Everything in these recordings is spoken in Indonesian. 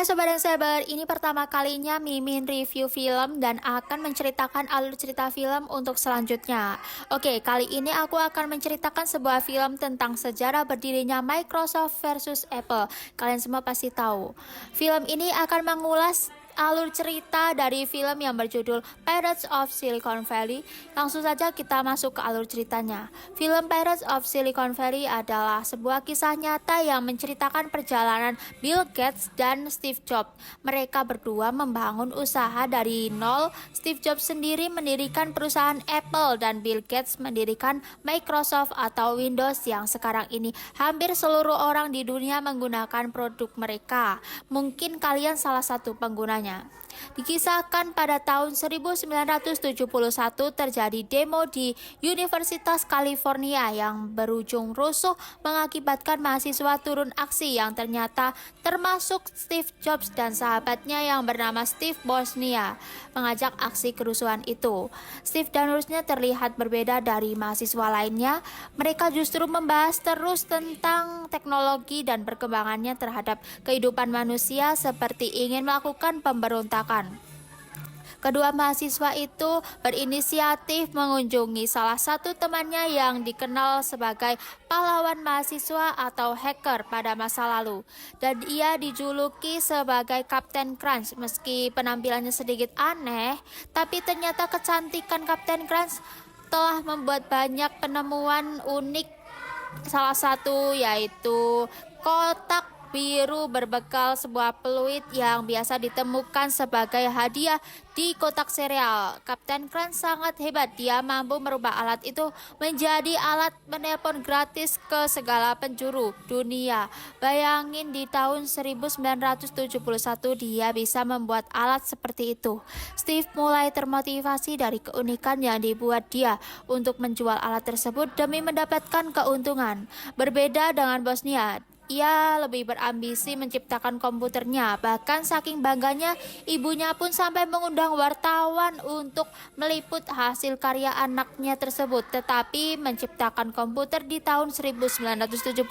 Hai Sobat dan Saber, ini pertama kalinya Mimin review film dan akan menceritakan alur cerita film untuk selanjutnya. Oke, kali ini aku akan menceritakan sebuah film tentang sejarah berdirinya Microsoft versus Apple. Kalian semua pasti tahu. Film ini akan mengulas alur cerita dari film yang berjudul Pirates of Silicon Valley. Langsung saja kita masuk ke alur ceritanya. Film Pirates of Silicon Valley adalah sebuah kisah nyata yang menceritakan perjalanan Bill Gates dan Steve Jobs. Mereka berdua membangun usaha dari nol. Steve Jobs sendiri mendirikan perusahaan Apple dan Bill Gates mendirikan Microsoft atau Windows yang sekarang ini hampir seluruh orang di dunia menggunakan produk mereka. Mungkin kalian salah satu penggunanya. Dikisahkan pada tahun 1971 terjadi demo di Universitas California yang berujung rusuh mengakibatkan mahasiswa turun aksi yang ternyata termasuk Steve Jobs dan sahabatnya yang bernama Steve Bosnia mengajak aksi kerusuhan itu. Steve dan Rusnya terlihat berbeda dari mahasiswa lainnya. Mereka justru membahas terus tentang teknologi dan perkembangannya terhadap kehidupan manusia seperti ingin melakukan pemberontakan. Kedua mahasiswa itu berinisiatif mengunjungi salah satu temannya yang dikenal sebagai pahlawan mahasiswa atau hacker pada masa lalu, dan ia dijuluki sebagai Kapten Crunch. Meski penampilannya sedikit aneh, tapi ternyata kecantikan Kapten Crunch telah membuat banyak penemuan unik. Salah satu yaitu kotak biru berbekal sebuah peluit yang biasa ditemukan sebagai hadiah di kotak sereal. Kapten Crunch sangat hebat, dia mampu merubah alat itu menjadi alat menelpon gratis ke segala penjuru dunia. Bayangin di tahun 1971 dia bisa membuat alat seperti itu. Steve mulai termotivasi dari keunikan yang dibuat dia untuk menjual alat tersebut demi mendapatkan keuntungan. Berbeda dengan bosnya, ia lebih berambisi menciptakan komputernya. Bahkan saking bangganya, ibunya pun sampai mengundang wartawan untuk meliput hasil karya anaknya tersebut. Tetapi menciptakan komputer di tahun 1971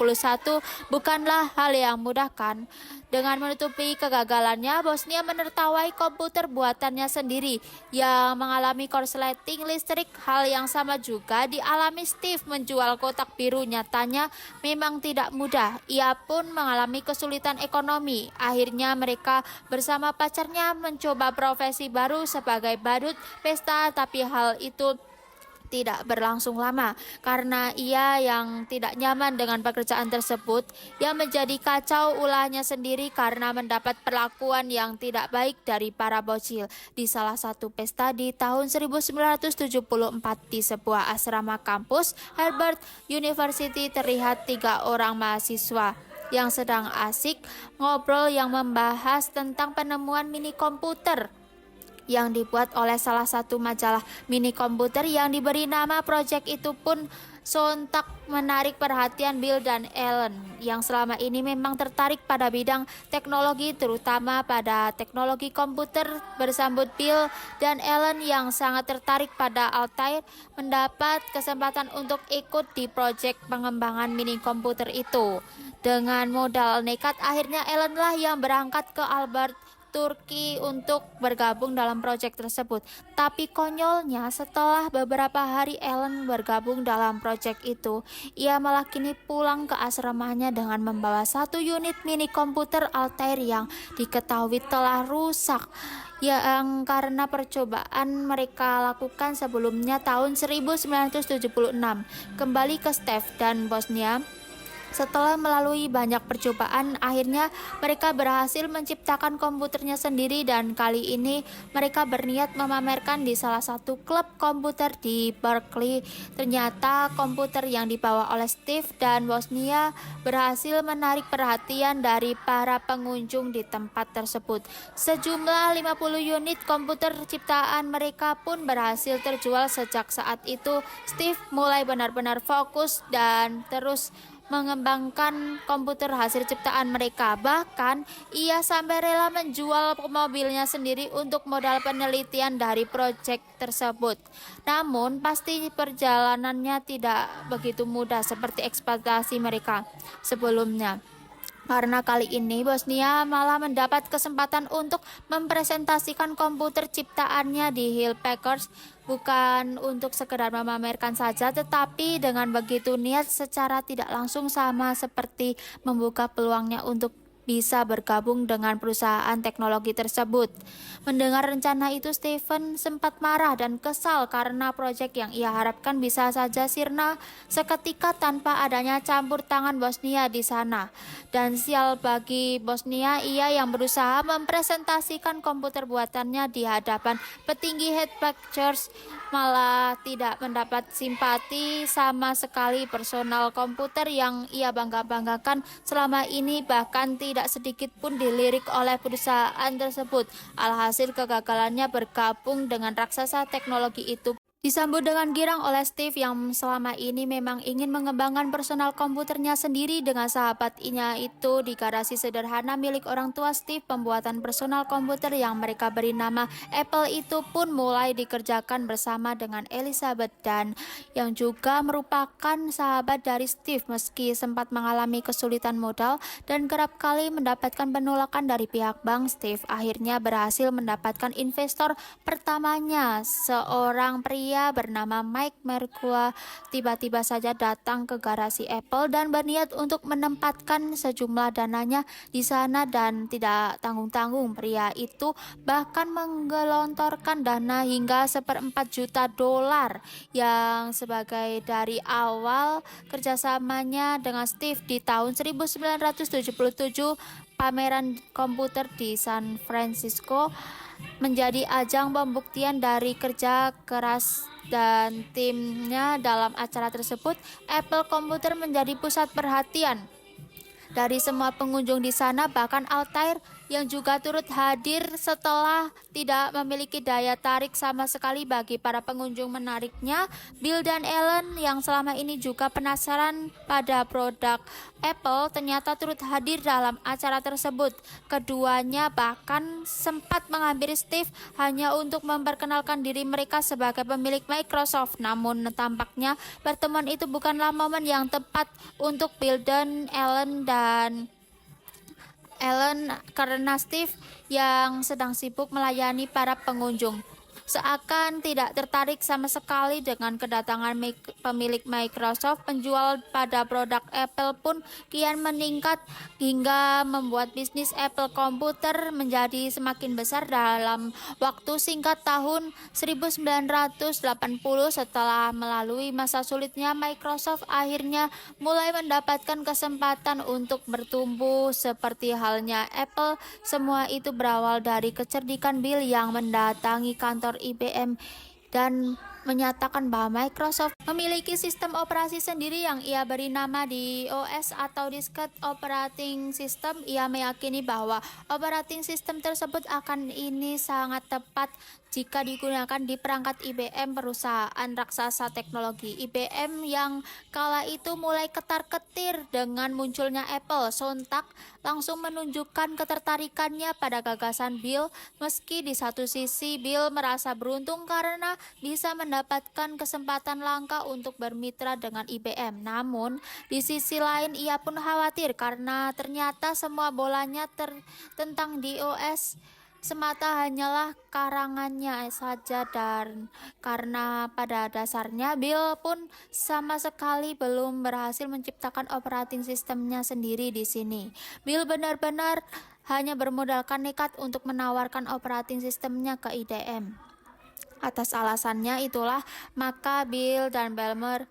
bukanlah hal yang mudah, kan? Dengan menutupi kegagalannya, bosnya menertawai komputer buatannya sendiri yang mengalami korsleting listrik. Hal yang sama juga dialami Steve menjual kotak biru. Nyatanya memang tidak mudah. Ia pun mengalami kesulitan ekonomi. Akhirnya mereka bersama pacarnya mencoba profesi baru sebagai badut pesta, tapi hal itu tidak berlangsung lama karena ia yang tidak nyaman dengan pekerjaan tersebut yang menjadi kacau ulahnya sendiri karena mendapat perlakuan yang tidak baik dari para bocil. Di salah satu pesta di tahun 1974 di sebuah asrama kampus Harvard University, terlihat 3 orang mahasiswa yang sedang asik ngobrol yang membahas tentang penemuan mini komputer yang dibuat oleh salah satu majalah mini komputer yang diberi nama Project. Itu pun sontak menarik perhatian Bill dan Ellen yang selama ini memang tertarik pada bidang teknologi, terutama pada teknologi komputer. Bersambut Bill dan Ellen yang sangat tertarik pada Altair mendapat kesempatan untuk ikut di proyek pengembangan mini komputer itu. Dengan modal nekat, akhirnya Ellen lah yang berangkat ke Albert, Turki untuk bergabung dalam proyek tersebut. Tapi konyolnya, setelah beberapa hari Ellen bergabung dalam proyek itu, ia malah kini pulang ke asramanya dengan membawa 1 unit mini komputer Altair yang diketahui telah rusak, yang karena percobaan mereka lakukan sebelumnya tahun 1976. Kembali ke Steve dan bosnya. Setelah melalui banyak percobaan, akhirnya mereka berhasil menciptakan komputernya sendiri, dan kali ini mereka berniat memamerkan di salah satu klub komputer di Berkeley. Ternyata komputer yang dibawa oleh Steve dan bosnya berhasil menarik perhatian dari para pengunjung di tempat tersebut. Sejumlah 50 unit komputer ciptaan mereka pun berhasil terjual. Sejak saat itu, Steve mulai benar-benar fokus dan terus mengembangkan komputer hasil ciptaan mereka. Bahkan ia sampai rela menjual mobilnya sendiri untuk modal penelitian dari proyek tersebut. Namun pasti perjalanannya tidak begitu mudah seperti ekspektasi mereka sebelumnya. Karena kali ini Bosnia malah mendapat kesempatan untuk mempresentasikan komputer ciptaannya di Hill Packers, bukan untuk sekedar memamerkan saja, tetapi dengan begitu niat secara tidak langsung, sama seperti membuka peluangnya untuk bisa bergabung dengan perusahaan teknologi tersebut. Mendengar rencana itu, Stephen sempat marah dan kesal karena proyek yang ia harapkan bisa saja sirna seketika tanpa adanya campur tangan Bosnia di sana. Dan sial bagi Bosnia, ia yang berusaha mempresentasikan komputer buatannya di hadapan petinggi Head Pictures malah tidak mendapat simpati sama sekali. Personal komputer yang ia bangga-banggakan selama ini bahkan tidak sedikit pun dilirik oleh perusahaan tersebut. Alhasil kegagalannya bergabung dengan raksasa teknologi itu disambut dengan girang oleh Steve yang selama ini memang ingin mengembangkan personal komputernya sendiri dengan sahabatnya itu di garasi sederhana milik orang tua Steve. Pembuatan personal komputer yang mereka beri nama Apple itu pun mulai dikerjakan bersama dengan Elizabeth dan yang juga merupakan sahabat dari Steve. Meski sempat mengalami kesulitan modal dan kerap kali mendapatkan penolakan dari pihak bank, Steve akhirnya berhasil mendapatkan investor pertamanya, seorang pria bernama Mike Mercua. Tiba-tiba saja datang ke garasi Apple dan berniat untuk menempatkan sejumlah dananya di sana dan tidak tanggung-tanggung. Pria itu bahkan menggelontorkan dana hingga $1,400.000 yang sebagai dari awal kerjasamanya dengan Steve di tahun 1977. Pameran komputer di San Francisco menjadi ajang pembuktian dari kerja keras dan timnya. Dalam acara tersebut, Apple Komputer menjadi pusat perhatian dari semua pengunjung di sana, bahkan Altair yang juga turut hadir setelah tidak memiliki daya tarik sama sekali bagi para pengunjung. Menariknya, Bill dan Ellen yang selama ini juga penasaran pada produk Apple ternyata turut hadir dalam acara tersebut. Keduanya bahkan sempat menghampiri Steve hanya untuk memperkenalkan diri mereka sebagai pemilik Microsoft. Namun tampaknya pertemuan itu bukanlah momen yang tepat untuk Bill dan Ellen karena Steve yang sedang sibuk melayani para pengunjung seakan tidak tertarik sama sekali dengan kedatangan pemilik Microsoft. Penjual pada produk Apple pun kian meningkat hingga membuat bisnis Apple Komputer menjadi semakin besar dalam waktu singkat. Tahun 1980, setelah melalui masa sulitnya, Microsoft akhirnya mulai mendapatkan kesempatan untuk bertumbuh seperti halnya Apple. Semua itu berawal dari kecerdikan Bill yang mendatangi kantor IBM dan menyatakan bahwa Microsoft memiliki sistem operasi sendiri yang ia beri nama DOS atau Diskette Operating System. Ia meyakini bahwa operating system tersebut akan ini sangat tepat jika digunakan di perangkat IBM, perusahaan raksasa teknologi. IBM yang kala itu mulai ketar-ketir dengan munculnya Apple, sontak langsung menunjukkan ketertarikannya pada gagasan Bill. Meski di satu sisi Bill merasa beruntung karena bisa mendapatkan kesempatan langka untuk bermitra dengan IBM, namun di sisi lain ia pun khawatir karena ternyata semua bolanya tentang DOS semata hanyalah karangannya saja, dan karena pada dasarnya Bill pun sama sekali belum berhasil menciptakan operating sistemnya sendiri di sini. Bill benar-benar hanya bermodalkan nekat untuk menawarkan operating sistemnya ke IBM. Atas alasannya itulah maka Bill dan Ballmer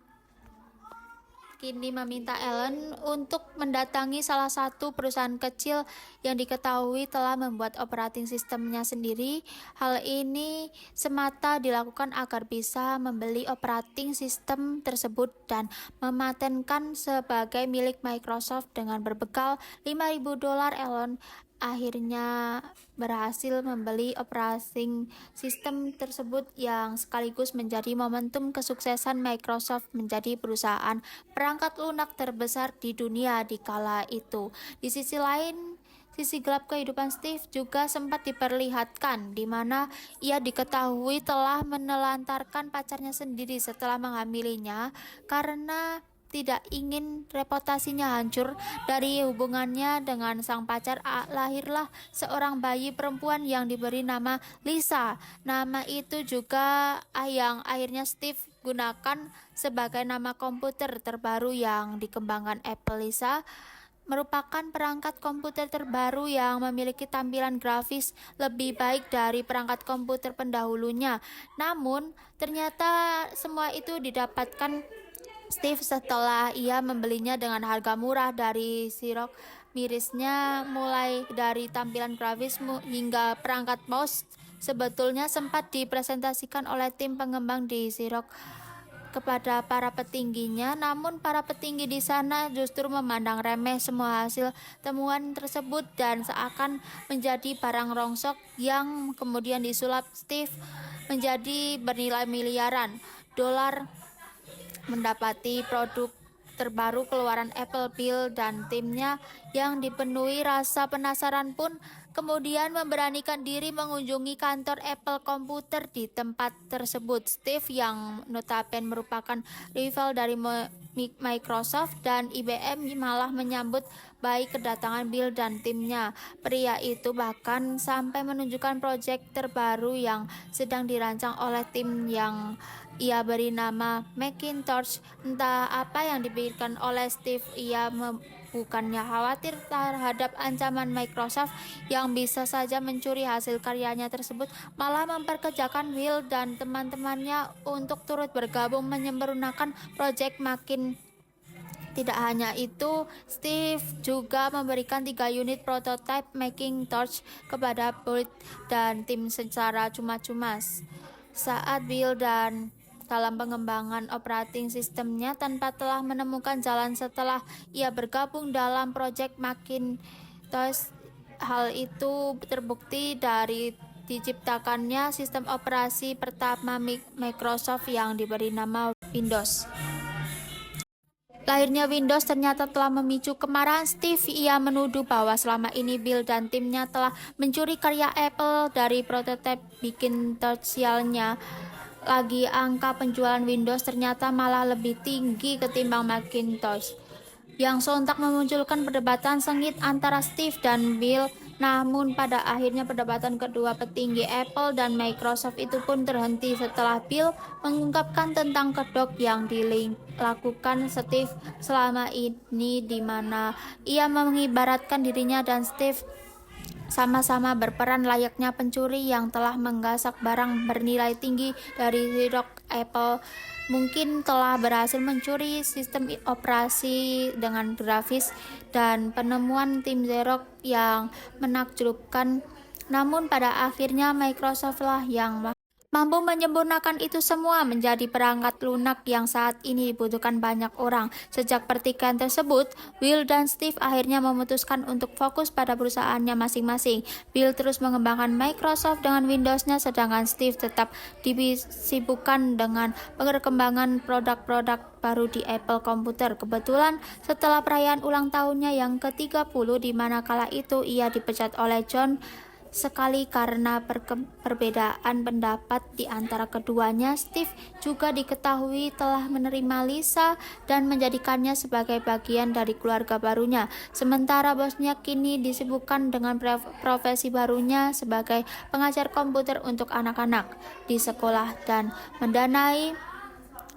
kini meminta Ellen untuk mendatangi salah satu perusahaan kecil yang diketahui telah membuat operating sistemnya sendiri. Hal ini semata dilakukan agar bisa membeli operating sistem tersebut dan mematenkan sebagai milik Microsoft. Dengan berbekal $5.000, Ellen akhirnya berhasil membeli operating sistem tersebut yang sekaligus menjadi momentum kesuksesan Microsoft menjadi perusahaan perangkat lunak terbesar di dunia di kala itu. Di sisi lain, sisi gelap kehidupan Steve juga sempat diperlihatkan, di mana ia diketahui telah menelantarkan pacarnya sendiri setelah menghamilinya karena tidak ingin reputasinya hancur dari hubungannya dengan sang pacar, lahirlah seorang bayi perempuan yang diberi nama Lisa. Nama itu juga yang akhirnya Steve gunakan sebagai nama komputer terbaru yang dikembangkan Apple. Lisa merupakan perangkat komputer terbaru yang memiliki tampilan grafis lebih baik dari perangkat komputer pendahulunya. Namun, ternyata semua itu didapatkan Steve setelah ia membelinya dengan harga murah dari Xerox. Mirisnya, mulai dari tampilan grafis hingga perangkat mouse, sebetulnya sempat dipresentasikan oleh tim pengembang di Xerox kepada para petingginya, namun para petinggi di sana justru memandang remeh semua hasil temuan tersebut dan seakan menjadi barang rongsok yang kemudian disulap Steve menjadi bernilai miliaran dolar. Mendapati produk terbaru keluaran Apple, Bill dan timnya yang dipenuhi rasa penasaran pun kemudian memberanikan diri mengunjungi kantor Apple Komputer di tempat tersebut. Steve yang notabene merupakan rival dari Microsoft dan IBM malah menyambut baik kedatangan Bill dan timnya. Pria itu bahkan sampai menunjukkan proyek terbaru yang sedang dirancang oleh tim yang ia beri nama Macintosh. Entah apa yang dipikirkan oleh Steve, ia bukannya khawatir terhadap ancaman Microsoft yang bisa saja mencuri hasil karyanya tersebut, malah memperkerjakan Will dan teman-temannya untuk turut bergabung menyempurnakan proyek Macintosh. Tidak hanya itu, Steve juga memberikan 3 unit prototipe Macintosh kepada Bill dan tim secara cuma-cuma. Saat Bill dan dalam pengembangan operating sistemnya tanpa telah menemukan jalan setelah ia bergabung dalam proyek Macintosh. Hal itu terbukti dari diciptakannya sistem operasi pertama Microsoft yang diberi nama Windows. Lahirnya Windows ternyata telah memicu kemarahan Steve. Ia menuduh bahwa selama ini Bill dan timnya telah mencuri karya Apple dari prototipe Macintosh-nya. Lagi angka penjualan Windows ternyata malah lebih tinggi ketimbang Macintosh, yang sontak memunculkan perdebatan sengit antara Steve dan Bill. Namun pada akhirnya perdebatan kedua petinggi Apple dan Microsoft itu pun terhenti setelah Bill mengungkapkan tentang kedok yang dilakukan Steve selama ini, di mana ia mengibaratkan dirinya dan Steve sama-sama berperan layaknya pencuri yang telah menggasak barang bernilai tinggi dari Xerox. Apple mungkin telah berhasil mencuri sistem operasi dengan grafis dan penemuan tim Xerox yang menakjubkan, namun pada akhirnya Microsoft lah yang mampu menyempurnakan itu semua menjadi perangkat lunak yang saat ini dibutuhkan banyak orang. Sejak pertikaian tersebut, Will dan Steve akhirnya memutuskan untuk fokus pada perusahaannya masing-masing. Bill terus mengembangkan Microsoft dengan Windows-nya, sedangkan Steve tetap disibukkan dengan perkembangan produk-produk baru di Apple Komputer. Kebetulan setelah perayaan ulang tahunnya yang ke-30, di mana kala itu ia dipecat oleh John sekali karena perbedaan pendapat di antara keduanya, Steve juga diketahui telah menerima Lisa dan menjadikannya sebagai bagian dari keluarga barunya. Sementara bosnya kini disibukkan dengan profesi barunya sebagai pengajar komputer untuk anak-anak di sekolah dan mendanai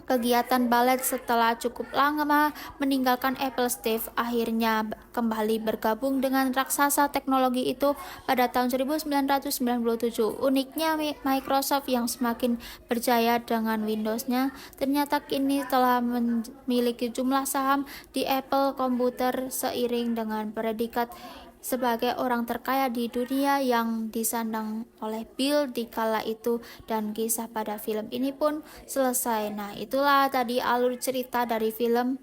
kegiatan balet. Setelah cukup lama meninggalkan Apple, Steve akhirnya kembali bergabung dengan raksasa teknologi itu pada tahun 1997. Uniknya, Microsoft yang semakin berjaya dengan Windows-nya ternyata kini telah memiliki jumlah saham di Apple Komputer seiring dengan predikat sebagai orang terkaya di dunia yang disandang oleh Bill di kala itu, dan kisah pada film ini pun selesai. Nah, itulah tadi alur cerita dari film